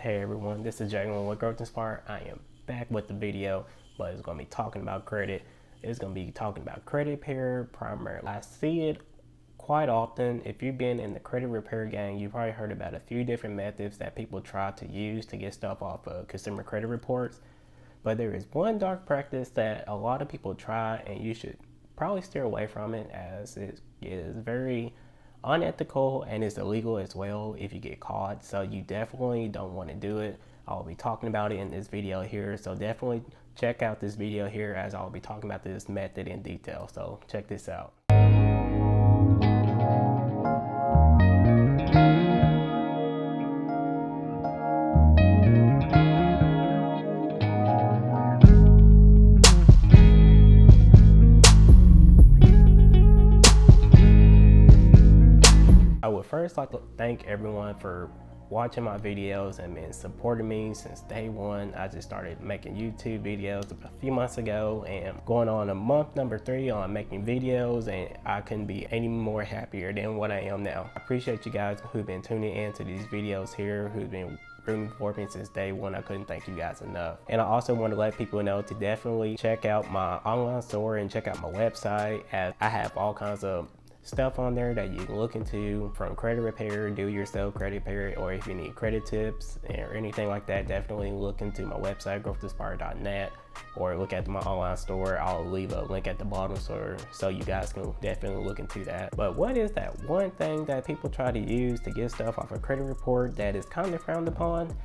Hey everyone, this is Jalen with Growth Inspired. I am back with the video, but it's going to be talking about credit. It's going to be talking about credit repair primarily. I see it quite often. If you've been in the credit repair game, you've probably heard about a few different methods that people try to use to get stuff off of consumer credit reports. But there is one dark practice that a lot of people try, and you should probably steer away from it, as it is very unethical and it's illegal as well if you get caught. So you definitely don't want to do it. I'll be talking about it in this video here, so definitely check out this video here as I'll be talking about this method in detail. So check this out. I would first like to thank everyone for watching my videos and been supporting me since day one. I just started making YouTube videos a few months ago and going on month number 3 on making videos, and I couldn't be any more happier than what I am now. I appreciate you guys who've been tuning into these videos here, who've been rooting for me since day one. I couldn't thank you guys enough. And I also want to let people know to definitely check out my online store and check out my website, as I have all kinds of stuff on there that you can look into, from credit repair, do yourself credit repair, or if you need credit tips or anything like that, definitely look into my website, growthinspired.net, or look at my online store. I'll leave a link at the bottom so you guys can definitely look into that. But what is that one thing that people try to use to get stuff off a credit report that is kind of frowned upon?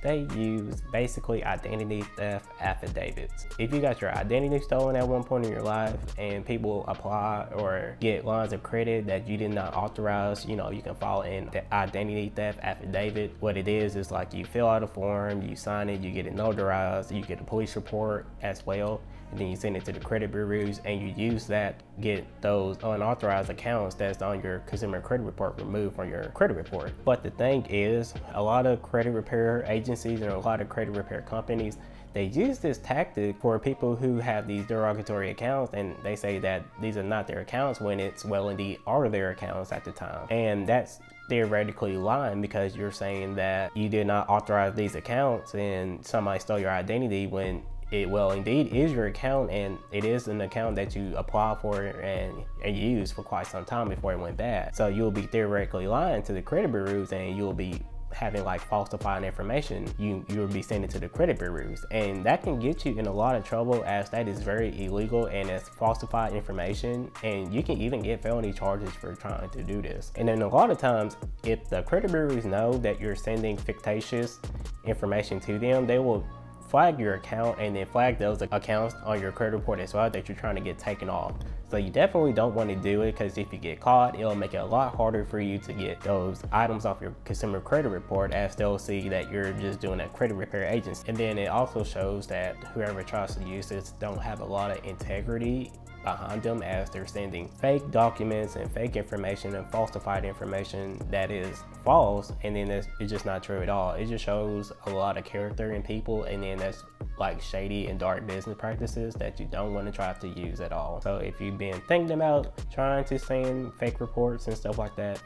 They use basically identity theft affidavits. If you got your identity stolen at one point in your life and people apply or get lines of credit that you did not authorize, you can file in the identity theft affidavit. What it is like you fill out a form, you sign it, you get it notarized, you get a police report as well, and then you send it to the credit bureaus, and you use that to get those unauthorized accounts that's on your consumer credit report removed from your credit report. But the thing is, a lot of credit repair agencies and a lot of credit repair companies, they use this tactic for people who have these derogatory accounts, and they say that these are not their accounts when it's well indeed are their accounts at the time. And that's theoretically lying, because you're saying that you did not authorize these accounts and somebody stole your identity, when it well indeed is your account, and it is an account that you applied for and used for quite some time before it went bad. So you'll be theoretically lying to the credit bureaus, and you'll be having like falsified information you'll be sending to the credit bureaus, and that can get you in a lot of trouble, as that is very illegal and it's falsified information, and you can even get felony charges for trying to do this. And then a lot of times, if the credit bureaus know that you're sending fictitious information to them, they will flag your account and then flag those accounts on your credit report as well that you're trying to get taken off. So you definitely don't want to do it, because if you get caught, it'll make it a lot harder for you to get those items off your consumer credit report, as they'll see that you're just doing a credit repair agency. And then it also shows that whoever tries to use this don't have a lot of integrity behind them, as they're sending fake documents and fake information and falsified information that is false, and then it's just not true at all. It just shows a lot of character in people, and then that's like shady and dark business practices that you don't want to try to use at all. So if you've been thinking about trying to send fake reports and stuff like that,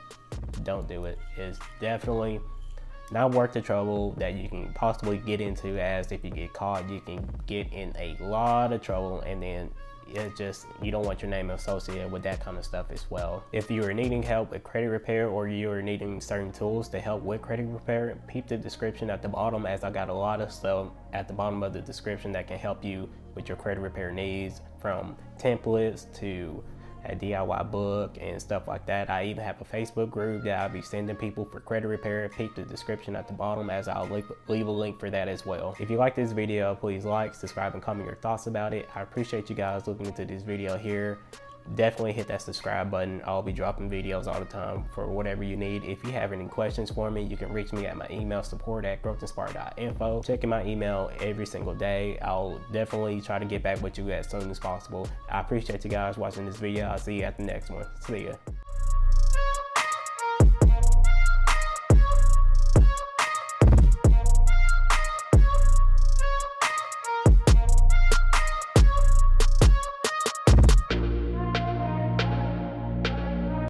don't do it. It's definitely not worth the trouble that you can possibly get into, as if you get caught, you can get in a lot of trouble, and then it's just, you don't want your name associated with that kind of stuff as well. If you are needing help with credit repair, or you are needing certain tools to help with credit repair, peep the description at the bottom, as I got a lot of stuff at the bottom of the description that can help you with your credit repair needs, from templates to a DIY book and stuff like that. I even have a Facebook group that I'll be sending people for credit repair. Peep the description at the bottom, as I'll leave a link for that as well. If you like this video, please like, subscribe, and comment your thoughts about it. I appreciate you guys looking into this video here. Definitely hit that subscribe button. I'll be dropping videos all the time for whatever you need. If you have any questions for me, you can reach me at my email, support@growthinspired.info. Checking my email every single day. I'll definitely try to get back with you as soon as possible. I appreciate you guys watching this video. I'll see you at the next one. See ya.